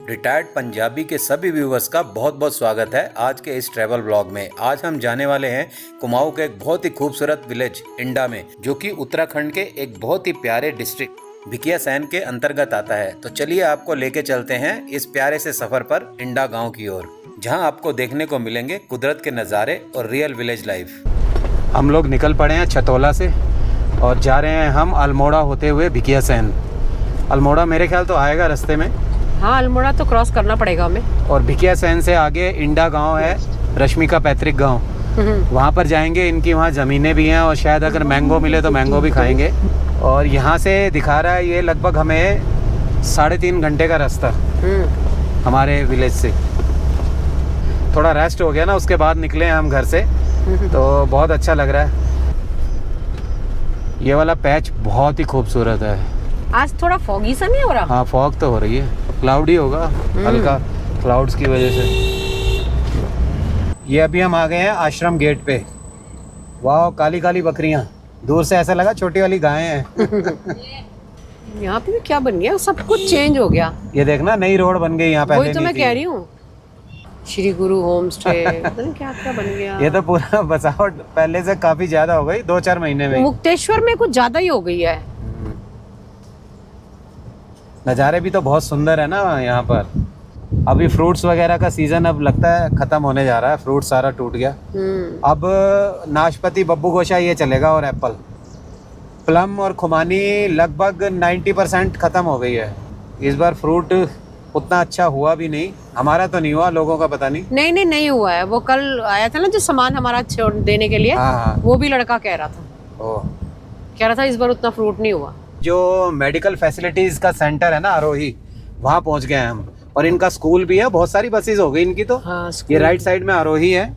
Retired Punjabi के सभी viewers का बहुत बहुत स्वागत है आज के इस ट्रैवल ब्लॉग में। आज हम जाने वाले हैं कुमाऊं के एक बहुत ही खूबसूरत विलेज इंडा में, जो कि उत्तराखंड के एक बहुत ही प्यारे डिस्ट्रिक्ट भिकियासैन के अंतर्गत आता है। तो चलिए आपको लेके चलते हैं इस प्यारे से सफर पर इंडा गाँव की ओर, जहाँ आपको देखने को मिलेंगे कुदरत के नज़ारे और रियल विलेज लाइफ। हम लोग निकल पड़े हैं छतौला से और जा रहे हैं हम अल्मोड़ा होते हुए भिकियासैन। अल्मोड़ा मेरे ख्याल तो आएगा रास्ते में। हाँ, अल्मोड़ा तो क्रॉस करना पड़ेगा हमें। और भिकियासैन से आगे इंडा गांव है, रश्मि का पैतृक गांव। वहाँ पर जाएंगे, इनकी वहाँ ज़मीनें भी हैं और शायद अगर मैंगो मिले तो मैंगो भी खाएंगे। और यहाँ से दिखा रहा है ये लगभग हमें 3.5 घंटे का रास्ता हमारे विलेज से। थोड़ा रेस्ट हो गया ना, उसके बाद निकले हैं हम घर से, तो बहुत अच्छा लग रहा है। ये वाला पैच बहुत ही खूबसूरत है। आज थोड़ा फॉगी सा नहीं हो रहा? हाँ, फॉग तो हो रही है, क्लाउडी होगा हल्का, क्लाउड्स की वजह से। ये अभी हम आ गए हैं आश्रम गेट पे। वाह, काली काली बकरियां, दूर से ऐसा लगा छोटी वाली गायें हैं। यहाँ पे भी क्या बन गया, सब कुछ चेंज हो गया। ये देखना, नई रोड बन गई यहाँ, पहले वही तो मैं कह रही हूँ, श्री गुरु होम स्टे पता नहीं क्या क्या बन गया। ये तो पूरा बसावट पहले से काफी ज्यादा हो गई 2-4 महीने में। मुक्तेश्वर में कुछ ज्यादा ही हो गई है। नज़ारे भी तो बहुत सुंदर है ना यहाँ पर। अभी फ्रूट्स वगैरह का सीजन अब लगता है खत्म होने जा रहा है, फ्रूट सारा टूट गया। अब नाशपाती, बब्बू गोशा ये चलेगा और एप्पल, प्लम और खुमानी लगभग 90% खत्म हो गई है। इस बार फ्रूट उतना अच्छा हुआ भी नहीं, हमारा तो नहीं हुआ, लोगों का पता नहीं। नहीं हुआ है। वो कल आया था ना जो सामान हमारा छोड़ देने के लिए। हाँ। वो भी लड़का कह रहा था, इस बार उतना फ्रूट नहीं हुआ। जो मेडिकल फैसिलिटीज का सेंटर है ना आरोही, वहाँ पहुँच गए हैं हम। और इनका स्कूल भी है, बहुत सारी बसेस हो गई इनकी तो। हाँ, ये राइट साइड में आरोही है।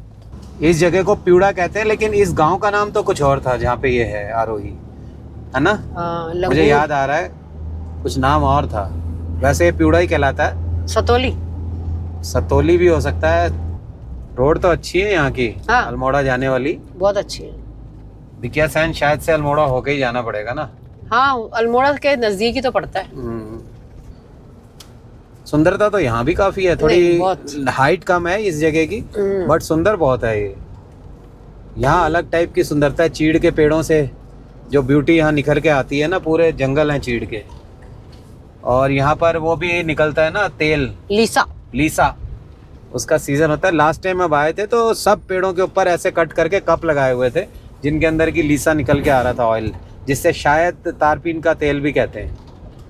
इस जगह को प्यूड़ा कहते हैं, लेकिन इस गांव का नाम तो कुछ और था जहाँ पे ये है, आरोही है ना। मुझे याद आ रहा है, कुछ नाम और था। वैसे प्यूड़ा ही कहलाता है। सतोली भी हो सकता है। रोड तो अच्छी है यहाँ की। हाँ। अल्मोड़ा जाने वाली बहुत अच्छी है। भिकियासैन शायद से अल्मोड़ा होके ही जाना पड़ेगा ना। हाँ, अल्मोड़ा के नजदीक ही तो पड़ता है। सुंदरता तो यहाँ भी काफी है, थोड़ी हाइट कम है इस जगह की, बट सुंदर बहुत है ये। यहाँ अलग टाइप की सुंदरता है, चीड़ के पेड़ों से जो ब्यूटी यहाँ निखर के आती है ना, पूरे जंगल हैं चीड़ के। और यहाँ पर वो भी निकलता है ना तेल, लीसा, उसका सीजन होता है। लास्ट टाइम अब आए थे तो सब पेड़ों के ऊपर ऐसे कट करके कप लगाए हुए थे, जिनके अंदर की लीसा निकल के आ रहा था ऑयल, जिससे शायद तारपीन का तेल भी कहते हैं।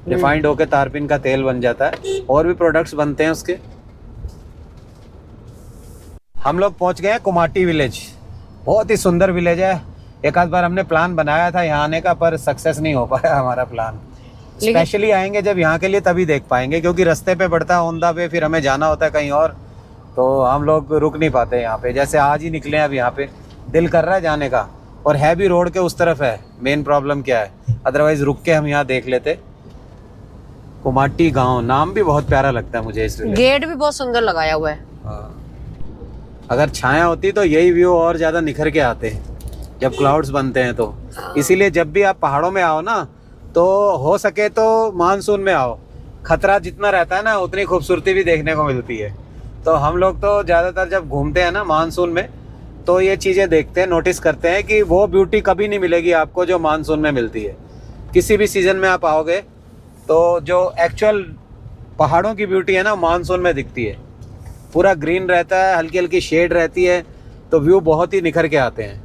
रिफाइंड होके तारपीन का तेल बन जाता है, और भी प्रोडक्ट्स बनते हैं उसके। हम लोग पहुंच गए हैं कुमाटी विलेज। बहुत ही सुंदर विलेज है। एक आध बार हमने प्लान बनाया था यहाँ आने का, पर सक्सेस नहीं हो पाया हमारा प्लान। स्पेशली आएंगे जब यहाँ के लिए, तभी देख पाएंगे, क्योंकि रास्ते पे पड़ता है ओंदा पे, फिर हमें जाना होता है कहीं और, तो हम लोग रुक नहीं पाते यहाँ पे। जैसे आज ही निकले हैं अब, यहाँ पे दिल कर रहा है जाने का, और है भी रोड के उस तरफ है। मेन प्रॉब्लम क्या है, अदरवाइज रुक के हम यहाँ देख लेते। कुमाटी गांव नाम भी बहुत प्यारा लगता है मुझे। इस गेट भी बहुत सुंदर लगाया हुआ है। अगर छाया होती तो यही व्यू और ज्यादा निखर के आते जब क्लाउड्स बनते हैं तो। इसीलिए जब भी आप पहाड़ों में आओ ना, तो हो सके तो मानसून में आओ। खतरा जितना रहता है ना, उतनी खूबसूरती भी देखने को मिलती है। तो हम लोग तो ज्यादातर जब घूमते हैं ना मानसून में, तो ये चीज़ें देखते हैं, नोटिस करते हैं कि वो ब्यूटी कभी नहीं मिलेगी आपको जो मानसून में मिलती है। किसी भी सीज़न में आप आओगे तो जो एक्चुअल पहाड़ों की ब्यूटी है ना, मानसून में दिखती है। पूरा ग्रीन रहता है, हल्की हल्की शेड रहती है, तो व्यू बहुत ही निखर के आते हैं।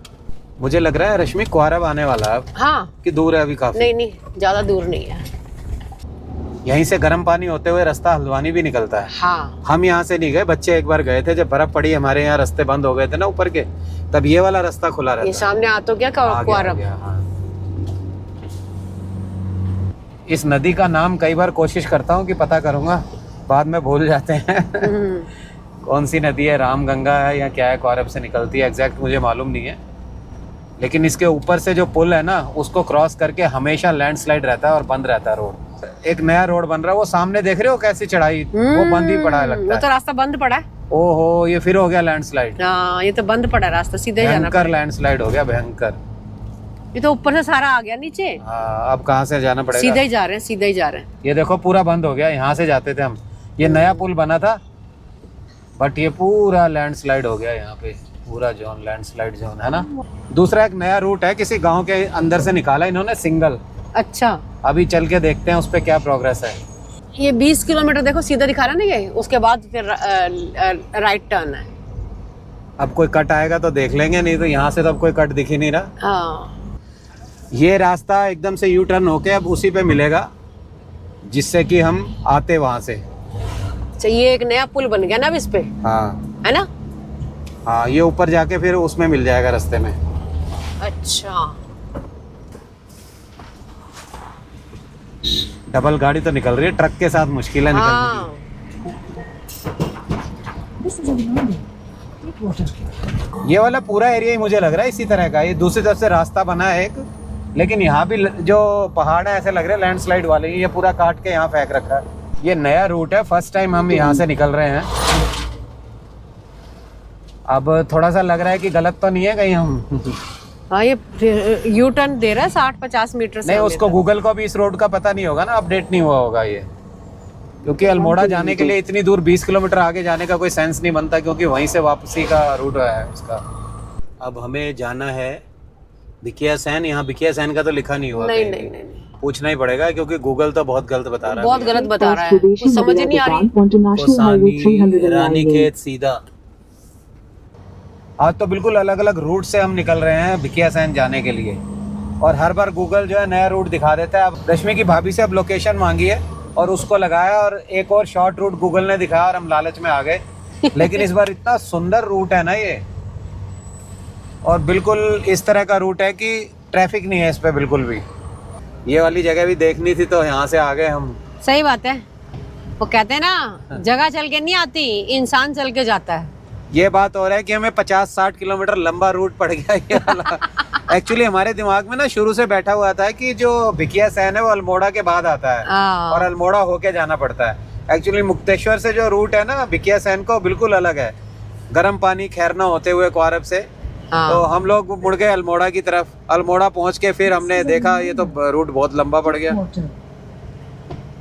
मुझे लग रहा है रश्मि क्वारब आने वाला है। हाँ, कि दूर है अभी काफ़ी? नहीं, ज़्यादा दूर नहीं है। यहीं से गर्म पानी होते हुए रास्ता हल्द्वानी भी निकलता है। हाँ। हम यहाँ से नहीं गए, बच्चे एक बार गए थे, जब बर्फ पड़ी हमारे यहाँ, रास्ते बंद हो गए थे ना ऊपर के, तब ये वाला रास्ता खुला रहता है। ये सामने आ तो गया क्वारब। हाँ। इस नदी का नाम कई बार कोशिश करता हूँ कि पता करूँगा, बाद में भूल जाते हैं। कौन सी नदी है, रामगंगा है या क्या है, क्वारब से निकलती है, एग्जैक्ट मुझे मालूम नहीं है। लेकिन इसके ऊपर से जो पुल है ना, उसको क्रॉस करके हमेशा लैंडस्लाइड रहता है और बंद रहता है रोड। एक नया रोड बन रहा है, वो सामने देख रहे हो कैसी चढ़ाई, वो बंद ही पड़ा है लगता है। वो तो रास्ता बंद पड़ा है। ओहो, ये फिर हो गया लैंडस्लाइड। हाँ, ये तो बंद पड़ा है रास्ता, सीधे जाना भयंकर लैंडस्लाइड हो गया, भयंकर। ये तो ऊपर से सारा आ गया नीचे। हाँ, अब कहाँ से जाना पड़ेगा? सीधे ही जा रहे हैं। ये देखो पूरा बंद हो गया, यहाँ से जाते थे हम, ये नया पुल बना था, बट ये पूरा लैंडस्लाइड हो गया यहाँ पे, पूरा जोन लैंडस्लाइड जोन है ना। दूसरा एक नया रूट है, किसी गांव के अंदर से निकाला इन्होंने, सिंगल। अच्छा, अभी चल के देखते हैं उस पे क्या प्रोग्रेस है। ये 20 किलोमीटर देखो सीधा दिखा रहा नहीं, ये उसके बाद फिर राइट टर्न है। अब कोई कट आएगा तो देख लेंगे, नहीं तो यहाँ से तो अब कोई कट दिख ही नहीं रहा। हाँ, ये रास्ता एकदम से यू टर्न होके अब उसी पे मिलेगा, जिससे कि हम आते वहां से। अच्छा, ये एक नया पुल बन गया ना अब इस पे, हाँ है ना? हाँ, ये ऊपर जाके फिर उसमें मिल जाएगा रास्ते में। अच्छा, डबल गाड़ी तो निकल रही है, ट्रक के साथ मुश्किल है निकलने हाँ। की। ये वाला पूरा एरिया ही मुझे लग रहा है इसी तरह का। ये दूसरी तरफ से रास्ता बना है एक, लेकिन यहाँ भी जो पहाड़ है ऐसे लग रहे हैं लैंडस्लाइड वाले, ये पूरा काट के यहाँ फेंक रखा है। ये नया रूट है, फर्स्ट टाइम हम यहाँ से निकल रहे हैं। अब थोड़ा सा लग रहा है कि गलत तो नहीं है कहीं हम। हाँ, ये यू टर्न दे रहा है 60-50 मीटर से। नहीं, उसको गूगल को भी इस रोड का पता नहीं होगा ना, अपडेट नहीं हुआ होगा ये, क्योंकि अल्मोड़ा जाने के लिए इतनी दूर 20 किलोमीटर आगे जाने का कोई सेंस नहीं बनता, क्योंकि वहीं से वापसी का रूट है उसका। अब हमें जाना है भिकिया सैन। यहाँ भिकिया सैन का तो लिखा नहीं हुआ। नहीं नहीं नहीं नहीं, पूछना ही पड़ेगा, क्योंकि गूगल तो बहुत गलत बता रहा है। बहुत गलत बता रहा है, कुछ समझ ही नहीं आ रही। कोसानी, रानीखेत, सीधा। आज तो बिल्कुल अलग अलग रूट से हम निकल रहे हैं भिकिया सैन जाने के लिए, और हर बार गूगल जो है नया रूट दिखा देता है। अब रश्मि की भाभी से अब लोकेशन मांगी है और उसको लगाया, और एक और शॉर्ट रूट गूगल ने दिखाया और हम लालच में आ गए। लेकिन इस बार इतना सुंदर रूट है ना ये, और बिल्कुल इस तरह का रूट है कि ट्रैफिक नहीं है इस पे बिल्कुल भी। ये वाली जगह भी देखनी थी तो यहाँ से आ गए हम। सही बात है, वो कहते हैं ना, जगह चल के नहीं आती, इंसान चल के जाता है। ये बात हो रहा है कि हमें 50-60 किलोमीटर लंबा रूट पड़ गया ये वाला। एक्चुअली हमारे दिमाग में ना शुरू से बैठा हुआ था कि जो भिकिया सैन है वो अल्मोड़ा के बाद आता है, और अल्मोड़ा होके जाना पड़ता है। एक्चुअली मुक्तेश्वर से जो रूट है ना भिकिया सैन को, बिल्कुल अलग है। गर्म पानी खैरना होते हुए क्वारब से, तो हम लोग मुड़ गए अल्मोड़ा की तरफ। अल्मोड़ा पहुंच के फिर हमने देखा ये तो रूट बहुत लंबा पड़ गया,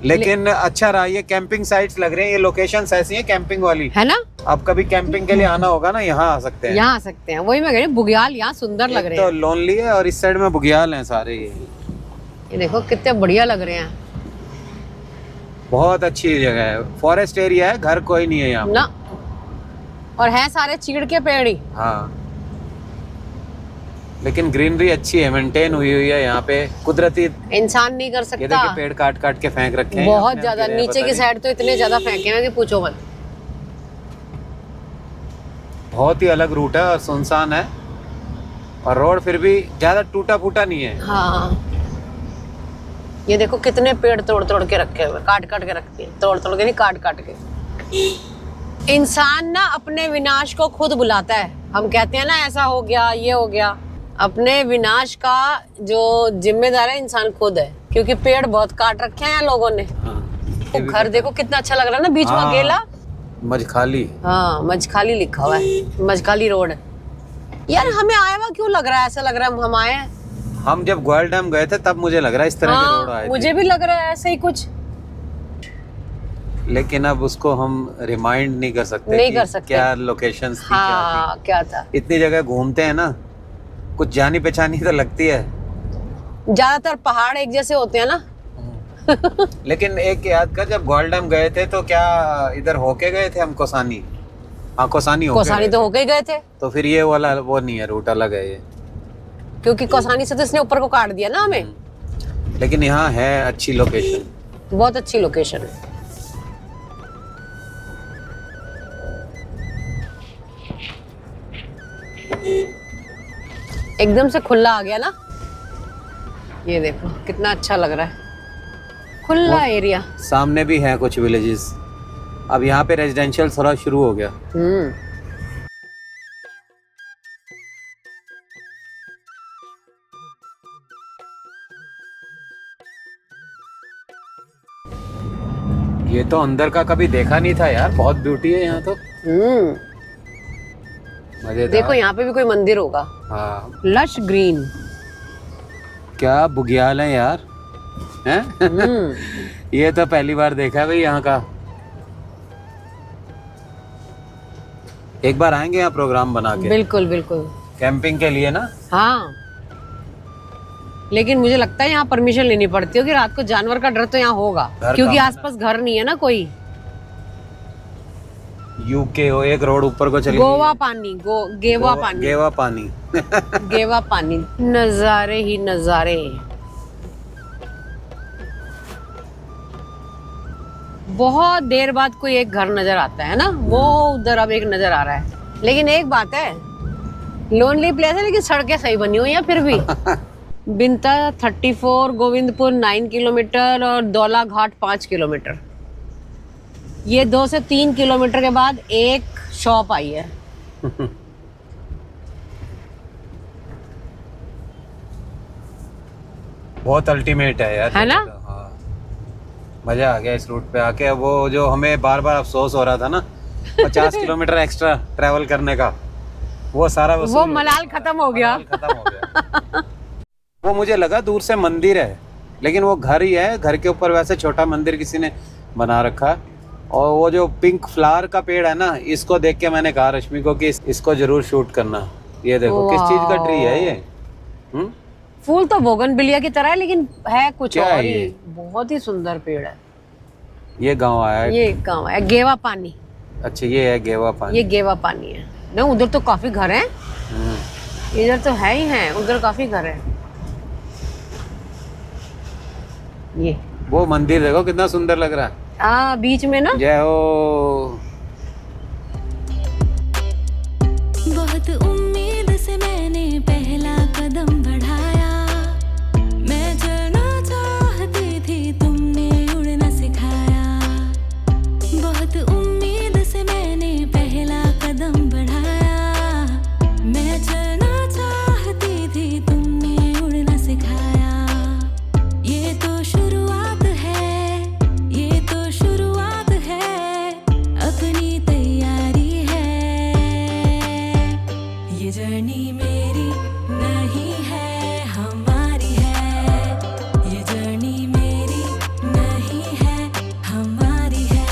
लेकिन अच्छा रहा। ये कैंपिंग साइट्स लग रहे हैं, ये लोकेशंस ऐसी हैं कैंपिंग वाली, है ना? अब कभी कैंपिंग के लिए आना होगा ना, यहाँ आ सकते हैं। यहाँ आ सकते हैं, वही मैं कह रही हूँ, बुग्याल यहाँ सुंदर लग रहे हैं। तो लोनली है और इस साइड में बुग्याल हैं सारे। ये देखो कितने बढ़िया लग रहे हैं। बहुत अच्छी जगह है, फॉरेस्ट एरिया है, घर कोई नहीं है यहाँ ना, और है सारे चीड़ के पेड़ ही। हाँ, लेकिन ग्रीनरी अच्छी है, मेंटेन हुई है यहाँ पे, कुदरती। इंसान नहीं कर ये सकता। देखिए पेड़ काट काट के फेंक रखे हैं बहुत ज्यादा, नीचे की साइड तो इतने ज्यादा फेंके हैं कि पूछो मत। बहुत ही अलग रूट है और सुनसान है, और रोड फिर भी ज्यादा टूटा फूटा नहीं है। हाँ, ये देखो कितने पेड़ तोड़ तोड़ के रखे हुए, काट काट के रखते हैं, तोड़ तोड़ के नहीं, काट काट के। इंसान ना अपने विनाश को खुद बुलाता है। हम कहते हैं ना ऐसा हो गया, ये हो गया, अपने विनाश का जो जिम्मेदार है इंसान खुद है, क्योंकि पेड़ बहुत काट रखे हैं लोगों ने। तो घर देखो कितना अच्छा लग रहा है ना, बीच में अकेला। मजखाली। हाँ, मजखाली लिखा हुआ है, मजखाली रोड। यार हमें आया हुआ क्यों लग रहा है, ऐसा लग रहा है हम आए हैं। हम जब ग्वाल डैम गए थे तब मुझे लग रहा है इस तरह के रोड आए थे। मुझे भी लग रहा है ऐसे ही कुछ, लेकिन अब उसको हम रिमाइंड नहीं कर सकते। नहीं कर सकते क्या लोकेशंस थी, हाँ, क्या था। इतनी जगह घूमते हैं ना, कुछ जानी पहचानी तो लगती है। ज्यादातर पहाड़ एक जैसे होते हैं ना। लेकिन एक याद कर, जब ग्वाल डैम गए थे तो क्या इधर होके गए थे हम कोसानी? हाँ, कोसानी तो होके गए थे। तो फिर ये वाला वो नहीं है, रूट अलग है ये, क्योंकि कोसानी से तो इसने ऊपर को काट दिया ना हमें। लेकिन यहाँ है अच्छी लोकेशन, बहुत अच्छी लोकेशन है। एकदम से खुला आ गया ना, ये देखो कितना अच्छा लग रहा है, खुला एरिया। सामने भी है कुछ विलेजेस। अब यहाँ पे रेजिडेंशियल थोड़ा शुरू हो गया। ये तो अंदर का कभी देखा नहीं था यार, बहुत ब्यूटी है यहाँ तो। मजेदार। देखो यहाँ पे भी कोई मंदिर होगा। हाँ, लश ग्रीन। क्या बुग्याल है यार, हैं? ये तो पहली बार देखा है भाई यहाँ का। एक बार आएंगे यहाँ प्रोग्राम बना के, बिल्कुल बिल्कुल। कैंपिंग के लिए ना। हाँ, लेकिन मुझे लगता है यहाँ परमिशन लेनी पड़ती होगी, रात को जानवर का डर तो यहाँ होगा, क्योंकि आसपास घर नहीं है ना कोई। यूके हो, एक रोड ऊपर को चली गोवा पानी, गेवा पानी, गेवा पानी। गेवा पानी। नजारे ही नजारे। बहुत देर बाद कोई एक घर नजर आता है ना, वो उधर अब एक नजर आ रहा है। लेकिन एक बात है, लोनली प्लेस है लेकिन सड़कें सही बनी हुई हैं फिर भी। बिंता 34, गोविंदपुर 9 किलोमीटर और दौला घाट 5 किलोमीटर। ये 2 से 3 किलोमीटर के बाद एक शॉप आई है। बहुत अल्टीमेट है यार, है ना? हाँ, मजा आ गया इस रूट पे आके। वो जो हमें बार बार अफसोस हो रहा था ना 50 किलोमीटर एक्स्ट्रा ट्रैवल करने का, वो सारा वो मलाल खत्म हो गया। खत्म हो गया। वो मुझे लगा दूर से मंदिर है, लेकिन वो घर ही है। घर के ऊपर वैसे छोटा मंदिर किसी ने बना रखा है। और वो जो पिंक फ्लावर का पेड़ है ना, इसको देख के मैंने कहा रश्मि को कि इसको जरूर शूट करना। ये देखो किस चीज का ट्री है ये। फूल तो बोगनविलिया की तरह है, लेकिन है कुछ क्या और है ही। ये? बहुत ही सुंदर पेड़ है। ये गांव आया है। ये गाँव है गेवा पानी। अच्छा, ये है गेवा पानी। ये गेवा पानी है ना। उधर तो काफी घर हैं, इधर तो है ही है, उधर काफी घर है। ये वो मंदिर देखो कितना सुंदर लग रहा है, बीच में ना। जय हो। बहुत उम्मीद से मैंने पहला कदम बढ़ाया, मैं चलना चाहती थी तुमने उड़ना सिखाया। बहुत उम्मीद से मैंने पहला कदम बढ़ाया, मैं चलना चाहती थी तुमने उड़ना सिखाया। ये तो शुरुआत है, ये तो शुरुआत है, अपनी तैयारी है। ये जर्नी मेरी नहीं है, हमारी है। ये जर्नी मेरी नहीं है, हमारी है।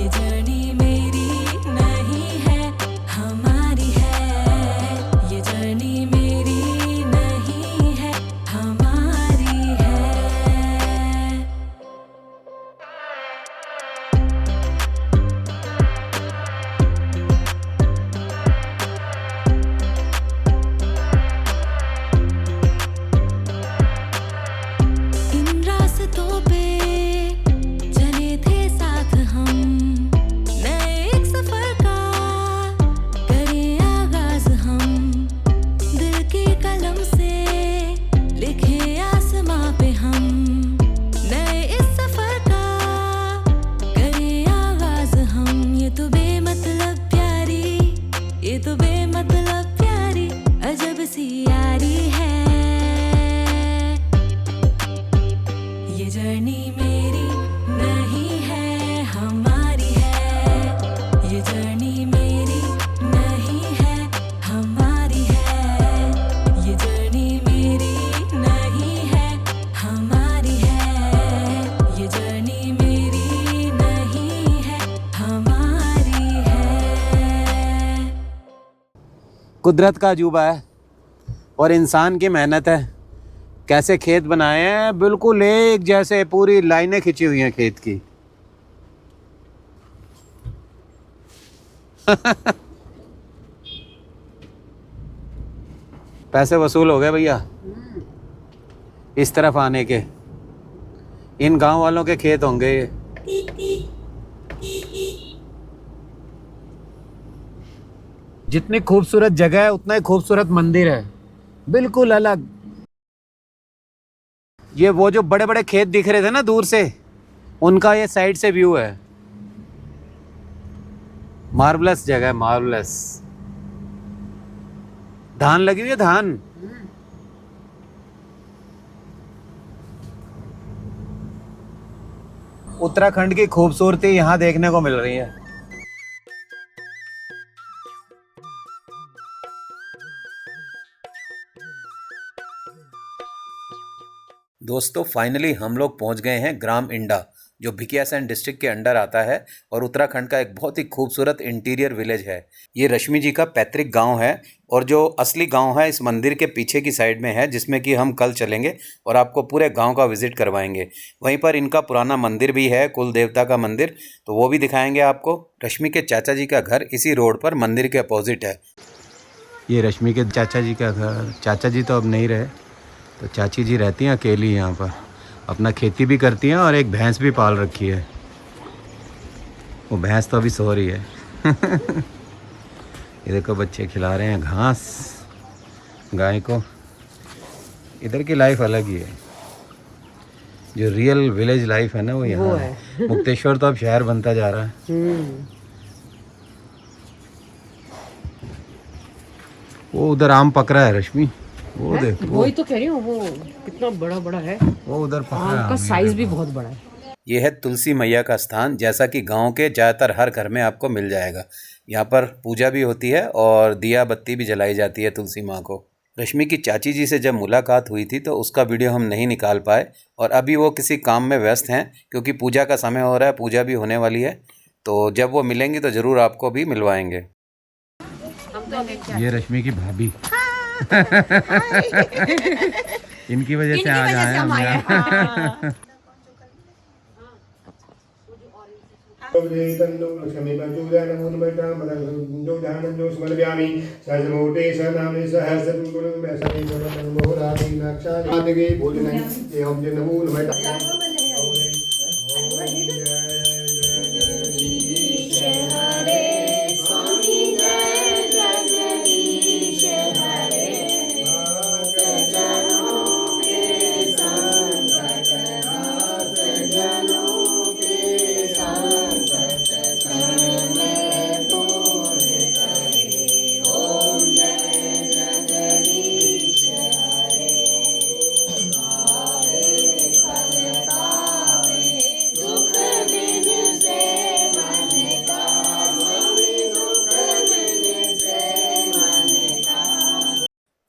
ये जर्नी मेरी नहीं है, हमारी है। ये जर्नी मेरी नहीं है, हमारी है। इन रास्तों पे चले थे साथ हम, नए एक सफर का करें आगाज हम। दिल के कलम से लिखे आसमां पे हम, नए इस सफर का करें आगाज हम। ये तो बेमतलब प्यारी, ये तो बेमतलब प्यारी अजब सी यारी है। ये जर्नी मेरी नहीं है, हमारी है। ये जर्नी मेरी नहीं है, हमारी है। ये जर्नी मेरी नहीं है, हमारी है। ये जर्नी मेरी नहीं है, हमारी है। कुदरत का अजूबा है और इंसान की मेहनत है। कैसे खेत बनाए हैं, बिल्कुल एक जैसे, पूरी लाइनें खिंची हुई हैं खेत की। पैसे वसूल हो गए भैया इस तरफ आने के। इन गांव वालों के खेत होंगे ये। जितनी खूबसूरत जगह है उतना ही खूबसूरत मंदिर है, बिल्कुल अलग। ये वो जो बड़े बड़े खेत दिख रहे थे ना दूर से, उनका ये साइड से व्यू है। मार्वलस जगह है, मार्वलस। धान लगी हुई है, धान। उत्तराखंड की खूबसूरती यहाँ देखने को मिल रही है। दोस्तों फाइनली हम लोग पहुंच गए हैं ग्राम इंडा, जो भिकियासैन डिस्ट्रिक्ट के अंडर आता है और उत्तराखंड का एक बहुत ही खूबसूरत इंटीरियर विलेज है। ये रश्मि जी का पैतृक गांव है और जो असली गांव है इस मंदिर के पीछे की साइड में है, जिसमें कि हम कल चलेंगे और आपको पूरे गांव का विजिट करवाएंगे। वहीं पर इनका पुराना मंदिर भी है, कुल देवता का मंदिर, तो वो भी दिखाएंगे आपको। रश्मि के चाचा जी का घर इसी रोड पर मंदिर के अपोजिट है। ये रश्मि के चाचा जी का घर। चाचा जी तो अब नहीं रहे, तो चाची जी रहती हैं अकेली यहाँ पर, अपना खेती भी करती हैं और एक भैंस भी पाल रखी है। वो भैंस तो अभी सो रही है। ये देखो बच्चे खिला रहे हैं घास गाय को। इधर की लाइफ अलग ही है, जो रियल विलेज लाइफ है ना वो यहाँ है। मुक्तेश्वर तो अब शहर बनता जा रहा है। वो उधर आम पक रहा है रश्मि, वो देख, वही तो कह रही हूँ, वो कितना बड़ा बड़ा है। वो उधर पक रहा है। का साइज भी बहुत बड़ा है। ये है तुलसी मैया का स्थान, जैसा कि गांव के ज़्यादातर हर घर में आपको मिल जाएगा। यहाँ पर पूजा भी होती है और दिया बत्ती भी जलाई जाती है तुलसी माँ को। रश्मि की चाची जी से जब मुलाकात हुई थी तो उसका वीडियो हम नहीं निकाल पाए, और अभी वो किसी काम में व्यस्त हैं क्योंकि पूजा का समय हो रहा है, पूजा भी होने वाली है। तो जब वो मिलेंगी तो ज़रूर आपको भी मिलवाएंगे। ये रश्मि की भाभी। इनकी वजह से आज आए हम यहाँ।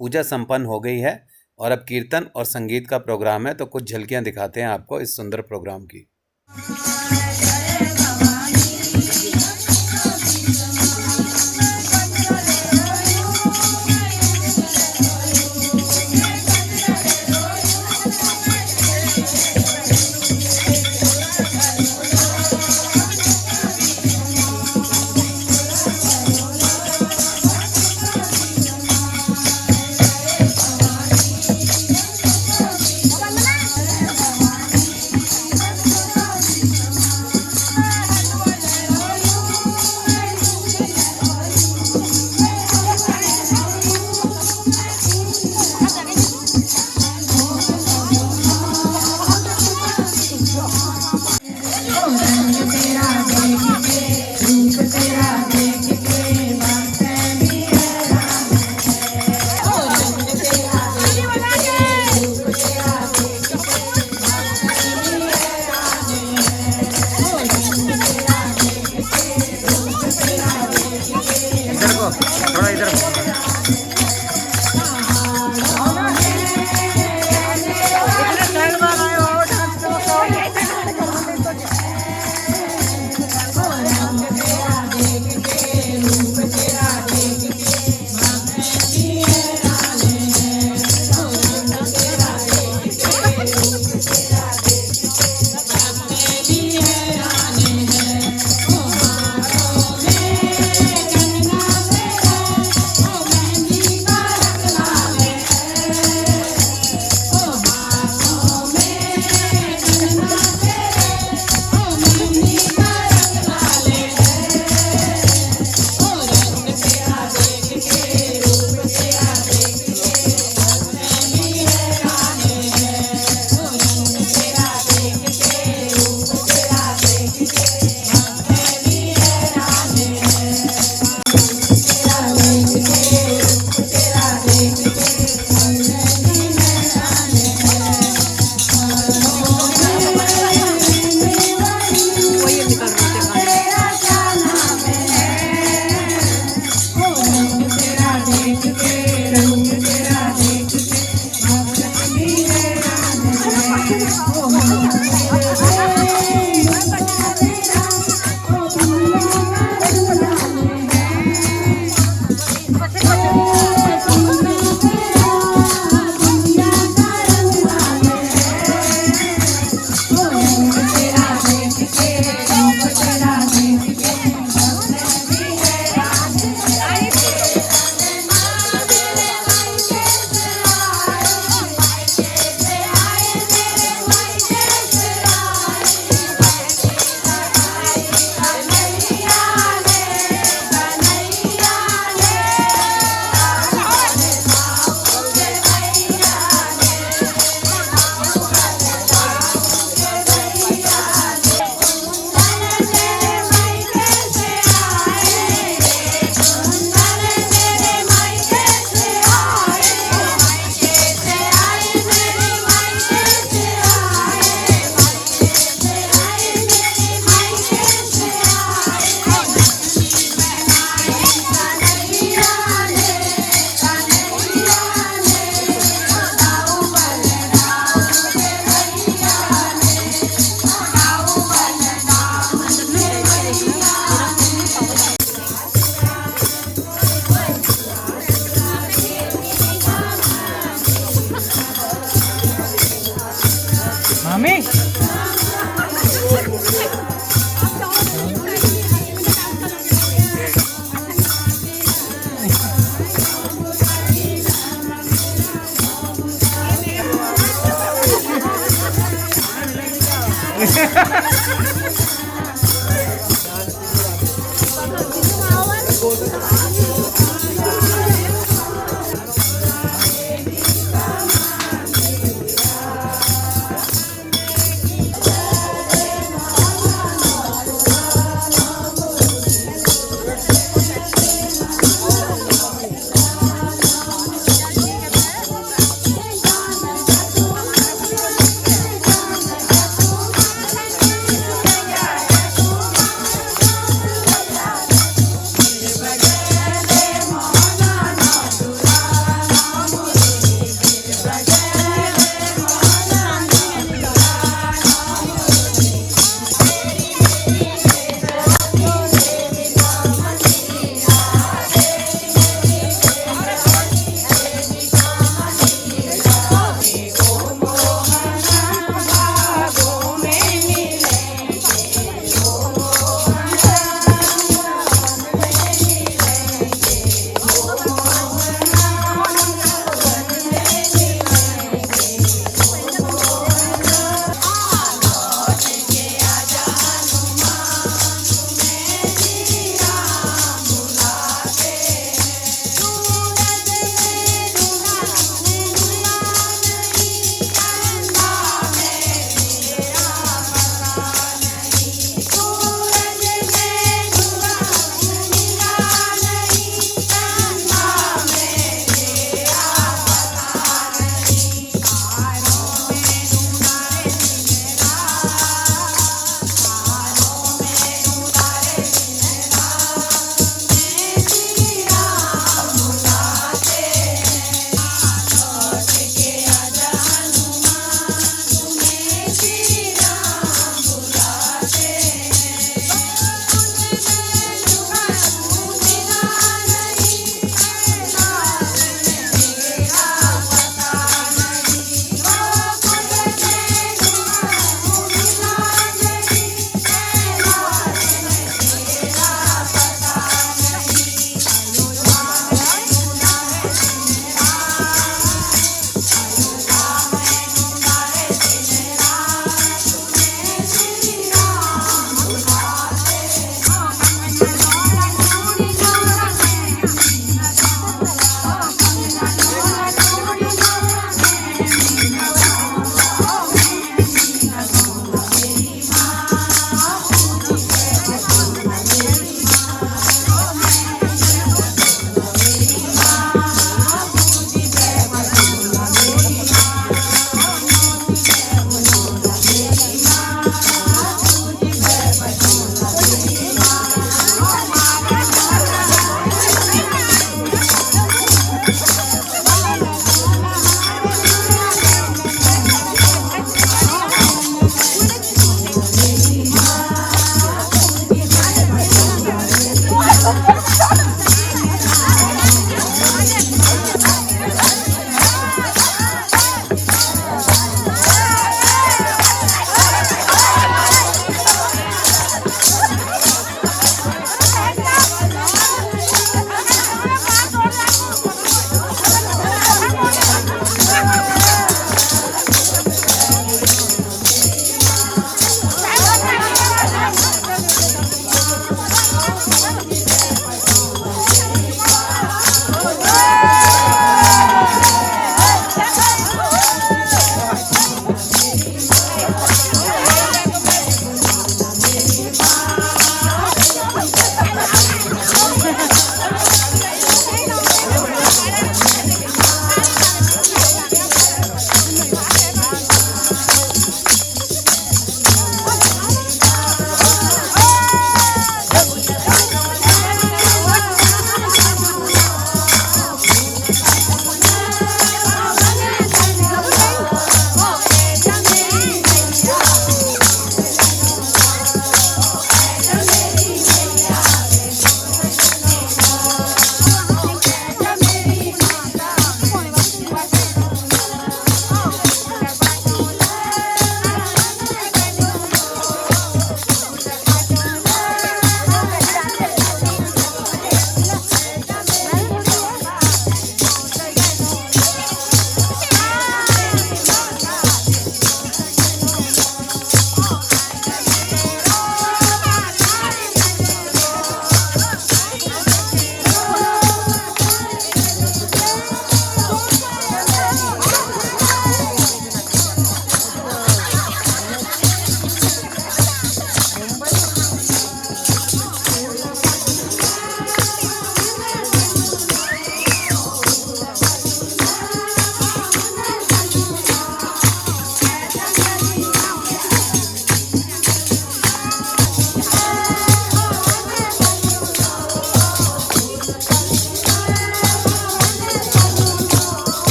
पूजा संपन्न हो गई है और अब कीर्तन और संगीत का प्रोग्राम है, तो कुछ झलकियां दिखाते हैं आपको इस सुंदर प्रोग्राम की।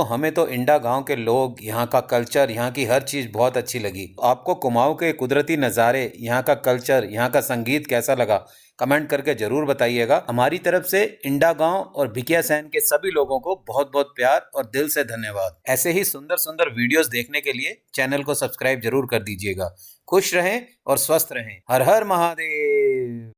दोस्तों हमें तो इंडा गांव के लोग, यहाँ का कल्चर, यहाँ की हर चीज बहुत अच्छी लगी। आपको कुमाऊं के कुदरती नज़ारे, यहाँ का कल्चर, यहाँ का संगीत कैसा लगा, कमेंट करके जरूर बताइएगा। हमारी तरफ से इंडा गांव और भिकिया सैन के सभी लोगों को बहुत बहुत प्यार और दिल से धन्यवाद। ऐसे ही सुंदर सुंदर वीडियोस देखने के लिए चैनल को सब्सक्राइब जरूर कर दीजिएगा। खुश रहें और स्वस्थ रहें। हर हर महादेव।